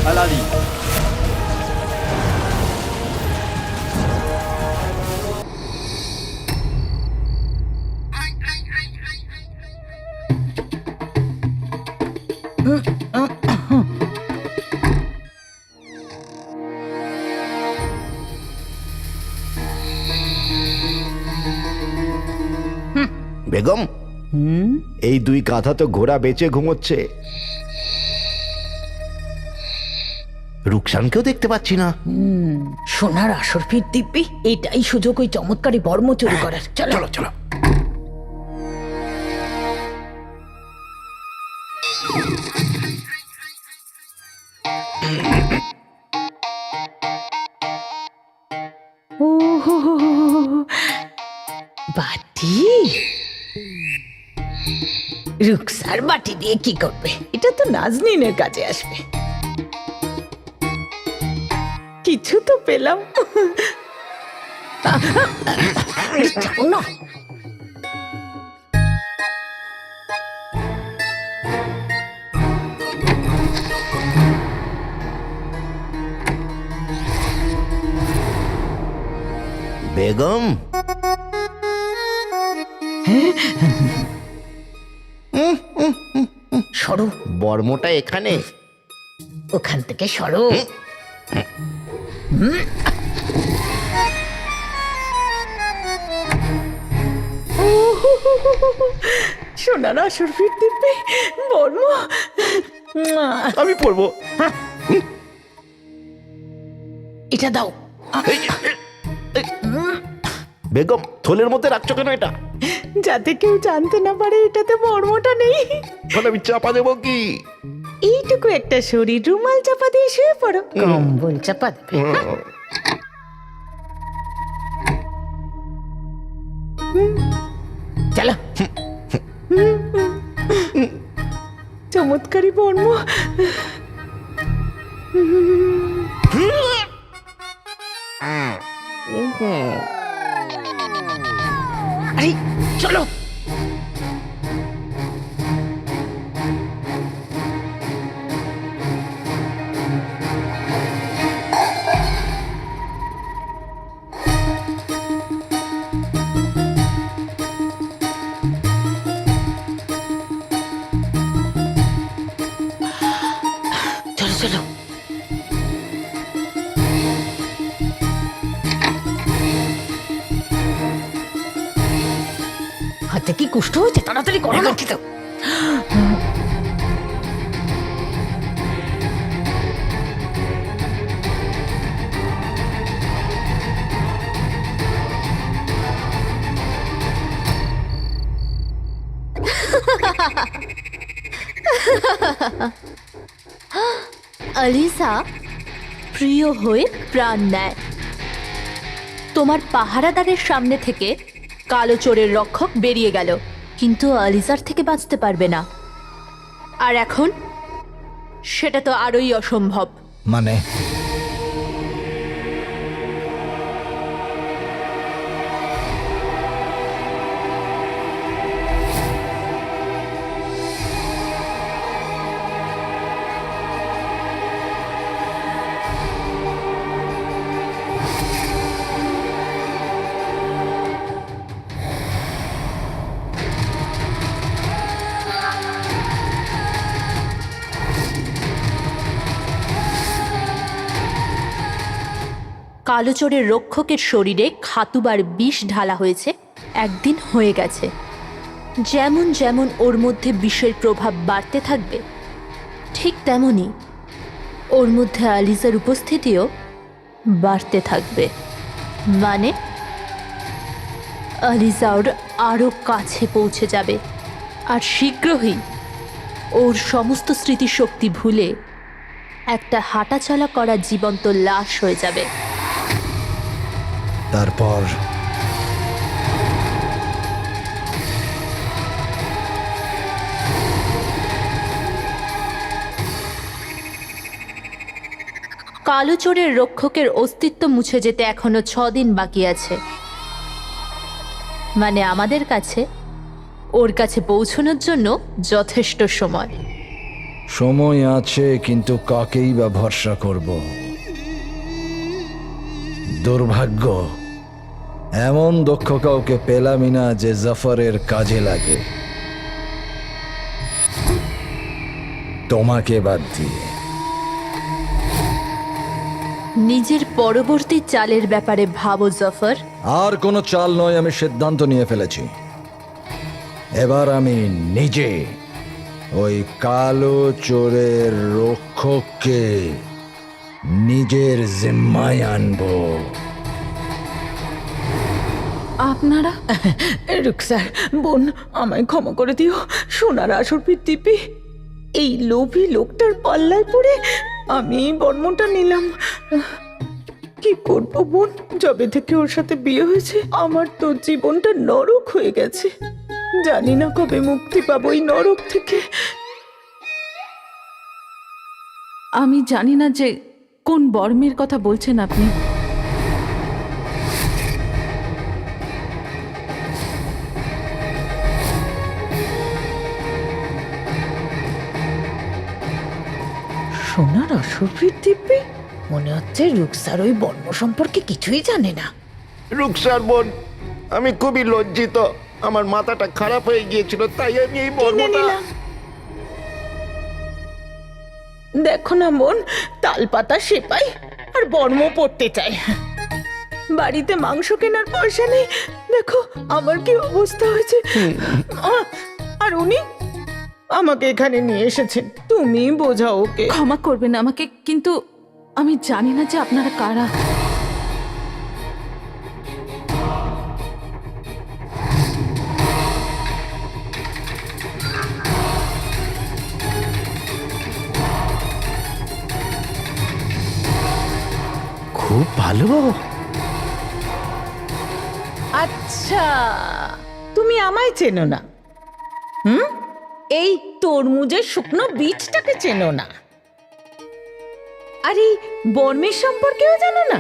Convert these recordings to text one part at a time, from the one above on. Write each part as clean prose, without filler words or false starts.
হালালি। বেগম, এই দুই গাধা তো ঘোড়া বেচে ঘুমোচ্ছে, রুকসানকেও দেখতে পাচ্ছি না। সোনার আসর ফির দিব্যি, এটাই সুযোগ ওই চমৎকারী বর্ম চুরি করার। চলো চলো চলো। বাটি, রুকসার বাটি দিয়ে কি করবে? এটা তো নাজনীনের কাজে আসবে। কিছু তো পেলাম। যাও না। বেগম, সরো, বর্মটা এখানে। ওখান থেকে সরো। সোনার আসর ফির দিব্যি, বর্ম। আমি পড়বো। এটা দাও। বেগম, থলের মধ্যে রাখছো কেন এটা? যাতে কেউ জানতে না পারে এটাতে বর্মটা নেই। তাহলে আমি চাপা দেবো কি? এইটুকু একটা শরীর, রুমাল চাপা দিয়ে শুয়ে পড়ো। কম্বল চাপা দেবে? চলো। চমৎকারী বর্ম। আরে চলো। চলো চলো। হাতে কি কুষ্ঠ হয়েছে? তাড়াতাড়ি করো না। আলিসা প্রিয় হয়ে প্রাণ নেয়। তোমার পাহারাদারের সামনে থেকে কালো চোরের রক্ষক বেরিয়ে গেল, কিন্তু আলিসার থেকে বাঁচতে পারবে না। আর এখন সেটা তো আরোই অসম্ভব। মানে কালো চোরের রক্ষকের শরীরে খাতুবার বিষ ঢালা হয়েছে একদিন হয়ে গেছে। যেমন যেমন ওর মধ্যে বিষের প্রভাব বাড়তে থাকবে, ঠিক তেমনি ওর মধ্যে আলিজার উপস্থিতিও বাড়তে থাকবে। মানে আলিজা ওর আরও কাছে পৌঁছে যাবে, আর শীঘ্রই ওর সমস্ত স্মৃতিশক্তি ভুলে একটা হাঁটাচলা করা জীবন্ত লাশ হয়ে যাবে। তারপর কালো চোরের রক্ষকের অস্তিত্ব মুছে যেতে এখনো 6 দিন বাকি আছে। মানে আমাদের কাছে ওর কাছে পৌঁছানোর জন্য যথেষ্ট সময়। সময় আছে, কিন্তু কাকেই বা ভরসা করব? দুর্ভাগ্য, এমন দক্ষ কাউকে পেলামই না যে জাফরের কাজে লাগে, তোমাকে বাদ দিয়ে। নিজের পরবর্তী চালের ব্যাপারে ভাবো জাফর। আর কোনো চাল নয়, আমি সিদ্ধান্ত নিয়ে ফেলেছি। এবার আমি নিজে ওই কালো চোরের রক্ষককে নিজের জিম্মায় আনবো। আপনারা রুকসার বোন, আমায় ক্ষমা করে দিও। সোনার আসরপির দিব্যি, এই লোভী লোকটার পাল্লায় পড়ে আমি এই বর্মটা নিলাম। কি করব বোন, যবে থেকে ওর সাথে বিয়ে হয়েছে আমার তো জীবনটা নরক হয়ে গেছে। জানি না কবে মুক্তি পাবো এই নরক থেকে। আমি জানি না যে কোন বর্মের কথা বলছেন আপনি। সোনার আসরপির দিব্যি, মনে হচ্ছে রুকসার ওই বর্ম সম্পর্কে কিছুই জানে না। রুকসার বোন, আমি খুবই লজ্জিত। আমার মাথাটা খারাপ হয়ে গিয়েছিল, তাই আমি এই কিনে বর্মটা। নিলাম। দেখো না বোন, তাল পাতা সেপাই আর বর্ম পড়তে চায়। বাড়িতে মাংস কেনার পয়সা নেই, দেখো আমার কি অবস্থা হয়েছে। আর উনি আমাকে এখানে নিয়ে এসেছেন, তুমি বোঝাও ওকে। ক্ষমা করবেন আমাকে, কিন্তু আমি জানি না যে আপনারা কারা। খুব ভালো। আচ্ছা, তুমি আমায় চেনো না? এই তরমুজের শুকনো বীজটাকে চেনো না? আর এই বর্মের সম্পর্কেও জানো না?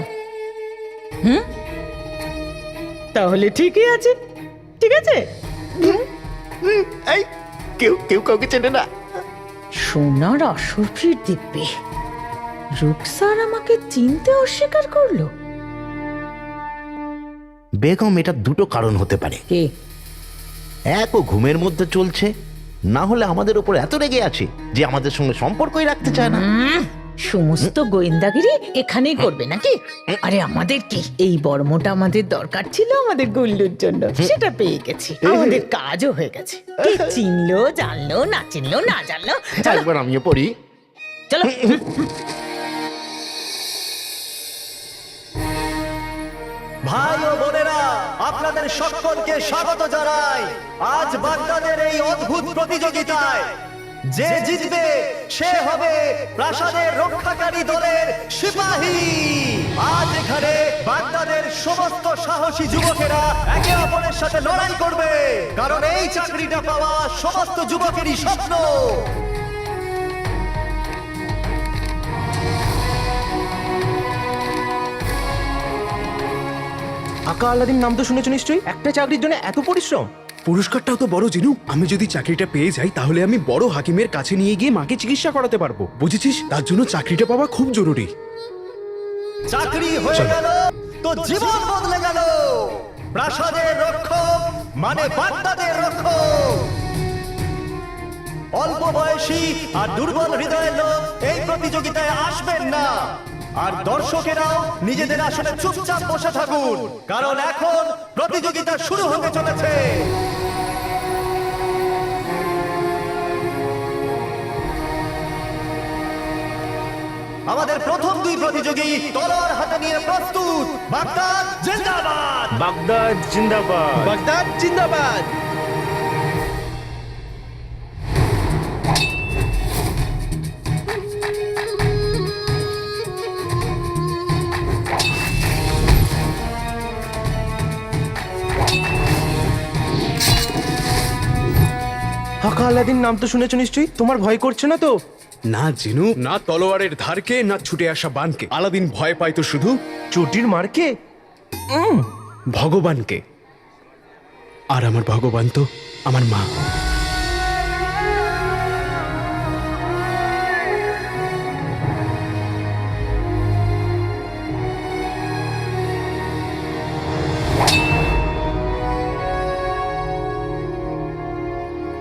তাহলে ঠিকই আছে, ঠিক আছে। এই কেউ কেউ কাউকে চেনে না। সোনার আসরফির দিব্যি, রুকসার আমাকে চিনতে অস্বীকার করলো। বেগম, এটা দুটো কারণ হতে পারে। কে? এক, ও ঘুমের মধ্যে চলছে, না হলে আমাদের উপর এত রেগে আছে যে আমাদের সঙ্গে সম্পর্কই রাখতে চায় না। সমস্ত গোয়েন্দাগিরি এখানেই করবে নাকি? আরে আমাদের কি, এই বর্মটা আমাদের দরকার ছিল আমাদের গুল্লুর জন্য, সেটা পেয়ে গেছি, আমাদের কাজও হয়ে গেছে। কে চিনলো জানলো, না চিনলো না জানলো, চলো একবার আমিও পড়ি। চলো। ভাই ও বোনেরা, আপনাদের সকলকে স্বাগত জানাই আজ বাগদাদের এই অদ্ভুত প্রতিযোগিতায়। যে জিতবে সে হবে প্রাসাদের রক্ষাকারী দলের সিপাহী। আজ এখানে বাগদাদের সমস্ত সাহসী যুবকেরা একে অপরের সাথে লড়াই করবে, কারণ এই চাকরিটা পাওয়া সমস্ত যুবকেরই স্বপ্ন। আকা আলাদিন নাম তো শুনেছো নিশ্চয়ই, একটা চাকরির জন্য এত পরিশ্রম। পুরস্কারটাও তো বড় জিনু। আমি যদি চাকরিটা পেয়ে যাই তাহলে আমি বড় হাকিমের কাছে নিয়ে গিয়ে মাকে চিকিৎসা করাতে পারবো, বুঝেছিস? তার জন্য চাকরিটা পাওয়া খুব জরুরি। চাকরি হয়ে গেল তো জীবন বদলে গেল। প্রাসাদের রক্ষক মানে বাগদাদের রক্ষক। অল্প বয়সী আর দুর্বল হৃদয়ের লোক এই প্রতিযোগিতায় আসবেন না। আর দর্শকেরাও নিজেদের আসলে চুপচাপ বসে থাকুন, কারণ এখন প্রতিযোগিতা শুরু হতে চলেছে। আমাদের প্রথম দুই প্রতিযোগী তলোয়ার হাতে নিয়ে প্রস্তুত। বাগদাদ জিন্দাবাদ! বাগদাদ জিন্দাবাদ! বাগদাদ জিন্দাবাদ! আকা আলাদিন নাম তো শুনেছো নিশ্চয়ই, তোমার ভয় করছে না তো? না জিনু, না তলোয়ারের ধারকে, না ছুটে আসা বানকে। আলাদিন ভয় পায় তো শুধু চটির মারকে, ভগবানকে। আর আমার ভগবান তো আমার মা।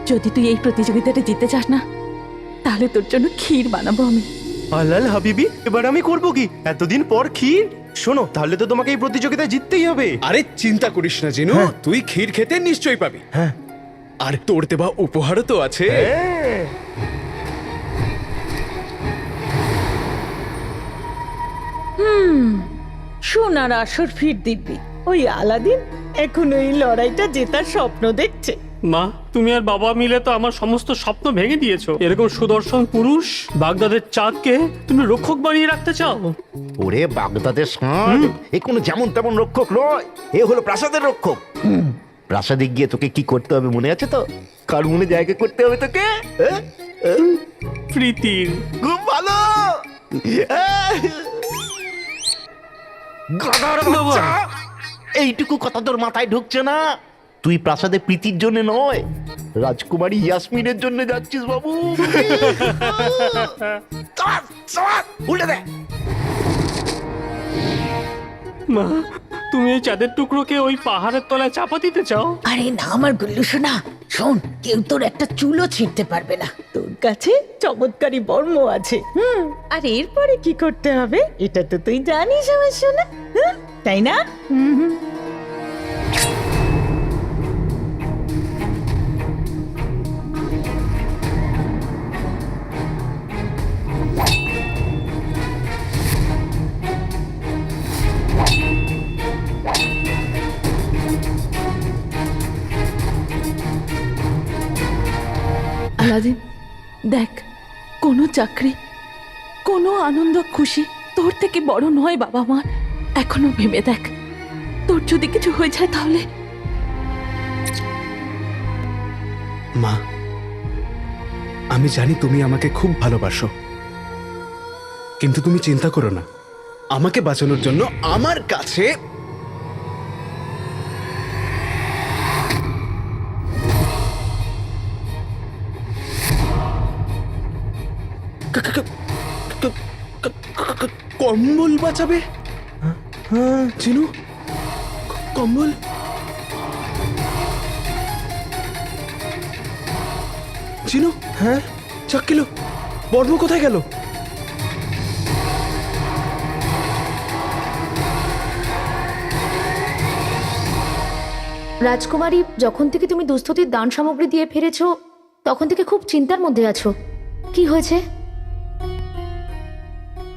যদি তুই এই প্রতিযোগিতাটা জিততে চাস না তাহলে তোর জন্য ক্ষীর বানাবো আমি। আলাল হাবিবি, এবার আমি করব কি? এতদিন পর ক্ষীর? শোনো, তাহলে তো তোমাকে এই প্রতিযোগিতায় জিততেই হবে। আরে চিন্তা করিস না জিনু, তুই ক্ষীর খেতে নিশ্চয়ই পাবি। হ্যাঁ। আর তোর দেওয়া উপহারও তো আছে। হ্যাঁ। সোনার আসর ফির দিব্যি, ওই আলাদিন এখন ওই লড়াইটা জেতার স্বপ্ন দেখছে। মা, তুমি আর বাবা মিলে তো আমার সমস্ত স্বপ্ন ভেঙে দিয়েছো। এরকম সুদর্শন পুরুষ বাগদাদের চাঁদকে তুমি রক্ষক বানিয়ে রাখতে চাও? ওরে বাগদাদের ষাঁড়, এ কোনো যেমন তেমন রক্ষক নয়, এ হলো প্রাসাদের রক্ষক। প্রাসাদে গিয়ে তোকে কি করতে হবে মনে আছে তো? কার মনে জায়গা করতে হবে তোকে? প্রীতির। খুব ভালো। গাধার বাচ্চা, এইটুকু কথা তোর মাথায় ঢুকছে না? তুই প্রাসাদে প্রীতির জন্য নয়, রাজকুমারী ইয়াসমিনের জন্য যাচ্ছিস বাবু। উল্টে দে। মা, তুমি এই চাঁদের টুকরোকে ওই পাহাড়ের তলায় চাপা দিতে চাও? আরে না আমার গুল্লু সোনা, শোন, কেউ তোর একটা চুলও ছিঁড়তে পারবে না। তোর কাছে চমৎকারী বর্ম আছে। আর এরপরে কি করতে হবে এটা তো তুই জানিস আমার সোনা, তাই না? আলাদিন দেখ, কোনো চাকরি, কোনো আনন্দ খুশি তোর থেকে বড় নয় বাবা মা। এখনো ভেবে দেখ, তোর যদি কিছু হয়ে যায় তাহলে। মা, আমি জানি তুমি আমাকে খুব ভালোবাসো, কিন্তু তুমি চিন্তা করো না, আমাকে বাঁচানোর জন্য আমার কাছে কম্বল বাঁচাবে। হ্যাঁ চিনু, কম্বল। চিনু, হ্যাঁ চাক্কিলো, বর্ম কোথায় গেল? রাজকুমারী, যখন থেকে তুমি দুস্থতির দান সামগ্রী দিয়ে ফিরেছো তখন থেকে খুব চিন্তার মধ্যে আছো। কি হয়েছে?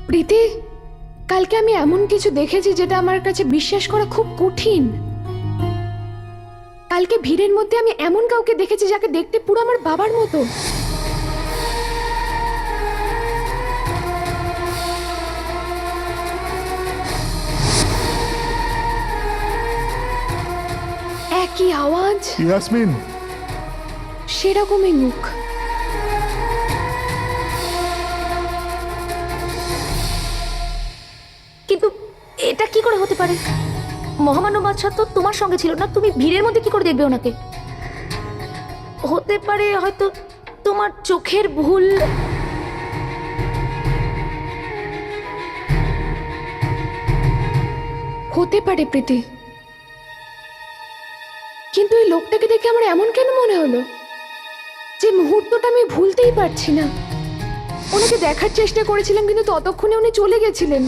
প্রীতি, কালকে আমি এমন কিছু দেখেছি যেটা আমার কাছে বিশ্বাস করা খুব কঠিন। কালকে ভিড়ের মধ্যে আমি এমন কাউকে দেখেছি যাকে দেখতে পুরো আমার বাবার মতো। একই আওয়াজ, ইয়াসমিন, সেরকমই মুখ। কিন্তু এটা কি করে হতে পারে? মহামান্য বাদশাহ তো তোমার সঙ্গে ছিল না, তুমি ভিড়ের মধ্যে কি করে দেখবে ওনাকে? হতে পারে হয়তো তোমার চোখের ভুল। হতে পারে প্রীতি, কিন্তু এই লোকটাকে দেখে আমার এমন কেন মনে হলো যে মুহূর্তটা আমি ভুলতেই পারছি না। ওনাকে দেখার চেষ্টা করেছিলাম কিন্তু ততক্ষণে উনি চলে গেছিলেন।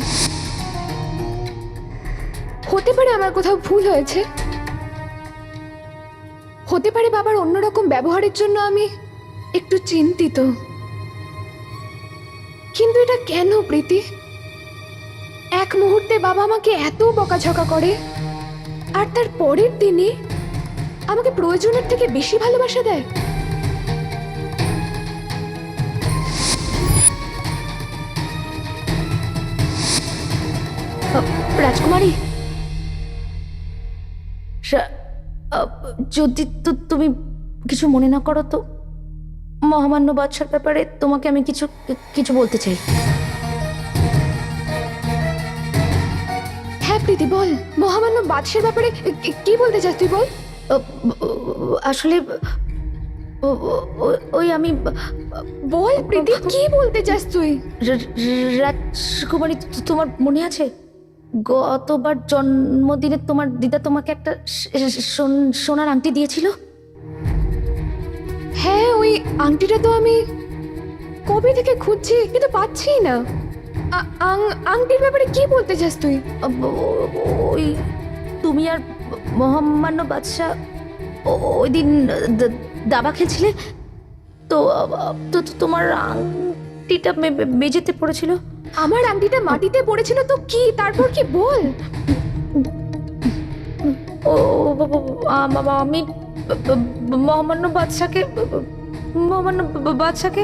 হতে পারে আমার কোথাও ভুল হয়েছে, হতে পারে বাবার অন্যরকম ব্যবহারের জন্য আমি একটু চিন্তিত। কিন্তু এটা কেন প্রীতি? এক মুহূর্তে বাবা আমাকে এত বকাঝকা করে আর তার পরের দিনই আমাকে প্রয়োজনের থেকে বেশি ভালোবাসা দেয়। রাজকুমারী, যদি তুমি কিছু মনে না করো তো মহামান্য বাদশার ব্যাপারে তোমাকে আমি কিছু কিছু বলতে চাই। হ্যাঁ প্রীতি বল, মহামান্য বাদশার ব্যাপারে কি বলতে চাস তুই বল। আসলে ওই আমি বল প্রীতি, কি বলতে চাস তুই? রাজকুমারী, তোমার মনে আছে গতবার জন্মদিনে তোমার দিদা তোমাকে একটা সোনার আংটি দিয়েছিল? হ্যাঁ, ওই আংটিটা তো আমি কবে থেকে খুঁজছি কিন্তু পাচ্ছি না। আংটির ব্যাপারে কি বলতে চাস তুই? ওই তুমি আর মহামান্য বাদশাহ ওই দিন দাবা খেলছিলে তো তো তোমার আংটিটা মেঝেতে পড়েছিল। আমার আংটিটা মাটিতে পড়েছিল তো কি, তারপর কি বল। আমি মহামান্য বাদশাকে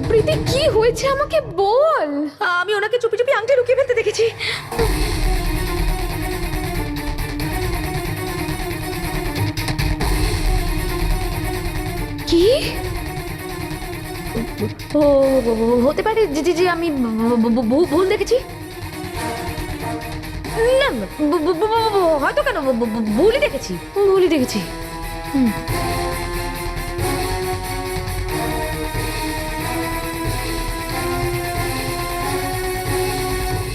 প্রীতি কি হয়েছে আমাকে বল। আমি ওনাকে চুপি চুপি আংটি লুকিয়ে ফেলতে দেখেছি। কি হতে পারে যে আমি ভুল দেখেছি। না হয়তো কেন ভুলই দেখেছি।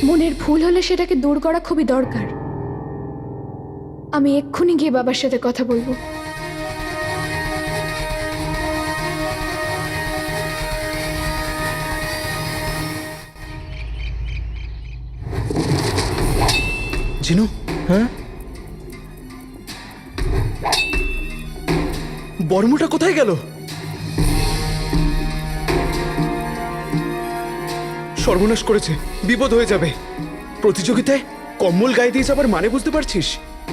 মনের ভুল হলে সেটাকে দূর করা খুবই দরকার। আমি এক্ষুনি গিয়ে বাবার সাথে কথা বলবো। জিনু, হ্যাঁ, বর্মটা কোথায় গেল? সর্বনাশ করেছে, বিপদ হয়ে যাবে। প্রতিযোগিতায় কম্বল গায়ে দিয়ে যাবার মানে বুঝতে পারছিস?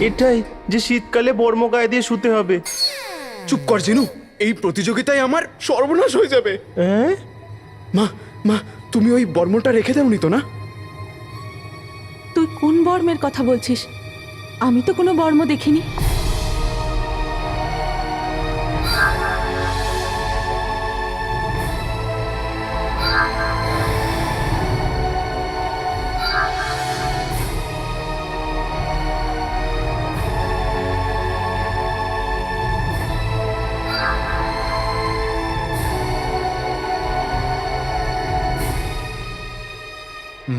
এটাই যে শীতকালে বর্ম গায়ে দিয়ে শুতে হবে। চুপ কর জিনু, এই প্রতিযোগিতায় আমার সর্বনাশ হয়ে যাবে। হ্যাঁ, মা মা, তুমি ওই বর্মটা রেখে দাওনি তো না? তুই কোন বর্মের কথা বলছিস? আমি তো কোনো বর্ম দেখিনি।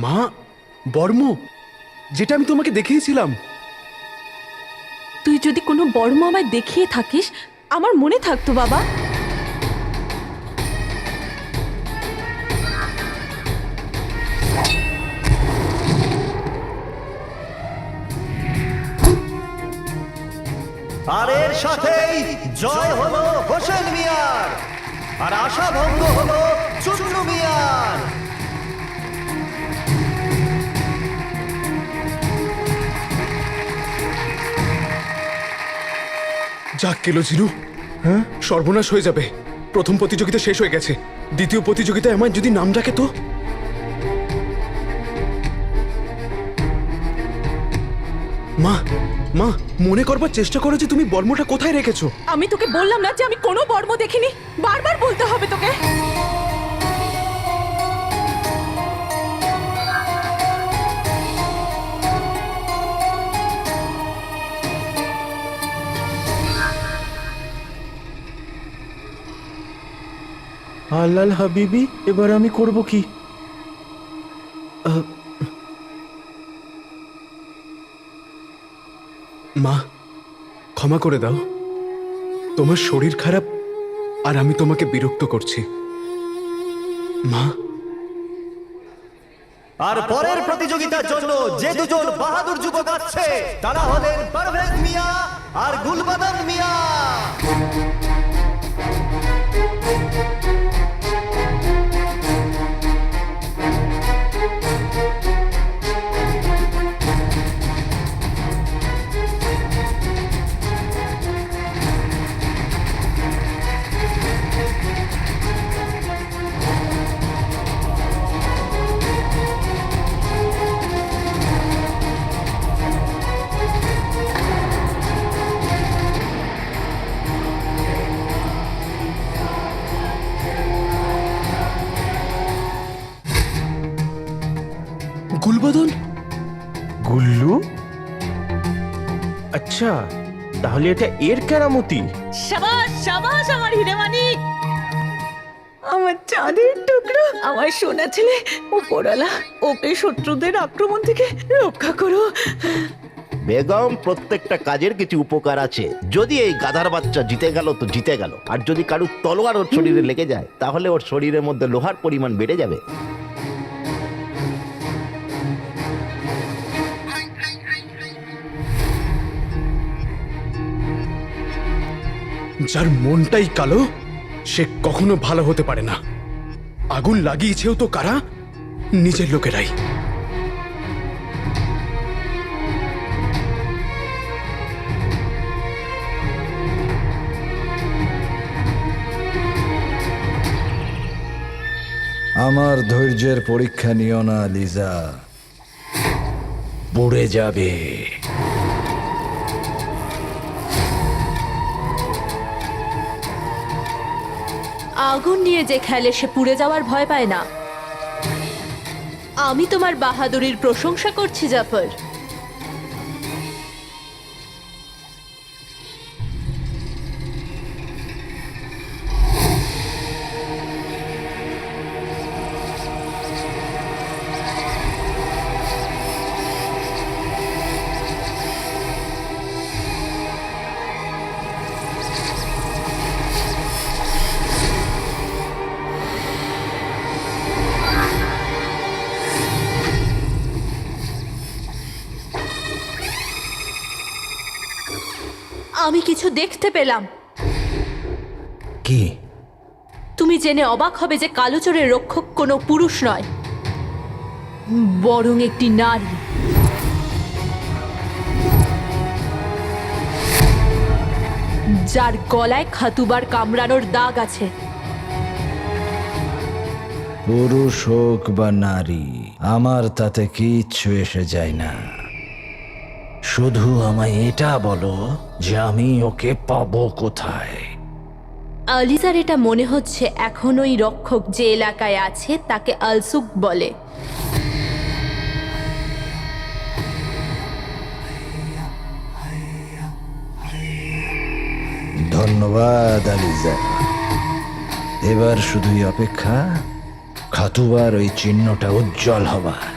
মা, বর্ম যেটা আমি তোমাকে দেখিয়েছিলাম। তুই যদি কোনো বর্ম আমায় দেখিয়ে থাকিস আমার মনে থাকতো বাবা। আর এর সাথেই জয় হলো হোসেন মিয়ার, আর আশা ভঙ্গ হলো চুন্নু মিয়ার। যাক গেল জিনু, হ্যাঁ, সর্বনাশ হয়ে যাবে। প্রথম প্রতিযোগিতা শেষ হয়ে গেছে, দ্বিতীয় প্রতিযোগিতায় আমার যদি নাম ডাকে তো? মা মা, মনে করবার চেষ্টা করো যে তুমি বর্মটা কোথায় রেখেছো। আমি তোকে বললাম না যে আমি কোনো বর্ম দেখিনি? বারবার বলতে হবে তোকে? আল্লাল হাবিবি, এবার আমি করব কি? মা, ক্ষমা করে দাও। তোমার শরীর খারাপ আর আমি তোমাকে বিরক্ত করছি। মা, আর পরের প্রতিযোগিতার জন্য যে দুজন বাহাদুর যুবক আছে তারা হলেন পারভেজ মিয়া আর গুলবাদন মিয়া। গুলবদন, গুল্লু? আচ্ছা, তাহলে এটা এর কেরামতি। সাবাস সাবাস আমার হিরেমানিক, আমার চাঁদের টুকরো, আমার সোনা ছেলে। উপরওয়ালা ওকে শত্রুদের আক্রমণ থেকে রক্ষা করো। বেগম, প্রত্যেকটা কাজের কিছু উপকার আছে। যদি এই গাধার বাচ্চা জিতে গেল তো জিতে গেল, আর যদি কারুর তলোয়ার ওর শরীরে লেগে যায় তাহলে ওর শরীরের মধ্যে লোহার পরিমাণ বেড়ে যাবে। যার মনটাই কালো সে কখনো ভালো হতে পারে না। আগুন লাগিয়েছেও তো কারা? নিজের লোকেরাই। আমার ধৈর্যের পরীক্ষা নিও না লিজা, পুড়ে যাবে। আগুন নিয়ে যে খেলে সে পুড়ে যাওয়ার ভয় পায় না। আমি তোমার বাহাদুরির প্রশংসা করছি জাফর। আমি কিছু দেখতে পেলাম। কি? তুমি জেনে অবাক হবে যে কালোচরের রক্ষক কোনো পুরুষ নয়, বরং একটি নারী। যার গলায় খাতুবার কামড়ানোর দাগ আছে। পুরুষ হোক বা নারী, আমার তাতে কিচ্ছু এসে যায় না। শুধু আমায় এটা বলো যে আমি ওকে পাবো কোথায়। আলিজার এটা মনে হচ্ছে এখন ওই রক্ষক যে এলাকায় আছে তাকে আলসুক বলে। ধন্যবাদ আলিজা। এবার শুধুই অপেক্ষা খাতুবার ওই চিহ্নটা উজ্জ্বল হবার।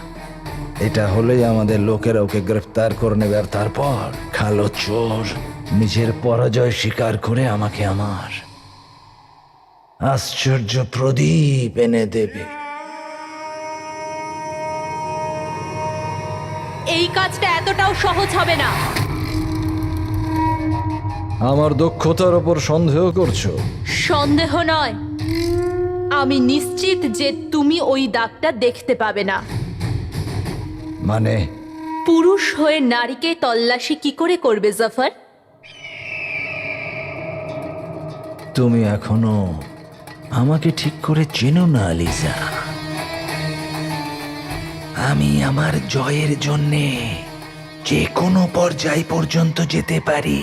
এটা হলেই আমাদের লোকেরা ওকে গ্রেফতার করে নেবে, আর তারপর কালো চোর নিজের পরাজয় স্বীকার করে আমাকে আমার আশ্চর্য প্রদীপ এনে দেবে। এই কাজটা এতটাও সহজ হবে না। আমার দক্ষতার ওপর সন্দেহ করছো? সন্দেহ নয়, আমি নিশ্চিত যে তুমি ওই দাগটা দেখতে পাবে না। মানে? পুরুষ হয়ে নারীকে তল্লাশি কি করে করবে জাফর? তুমি এখনো আমাকে ঠিক করে চেনো না লিজা। আমি আমার জয়ের জন্যে যে কোনো পর্যায় পর্যন্ত যেতে পারি।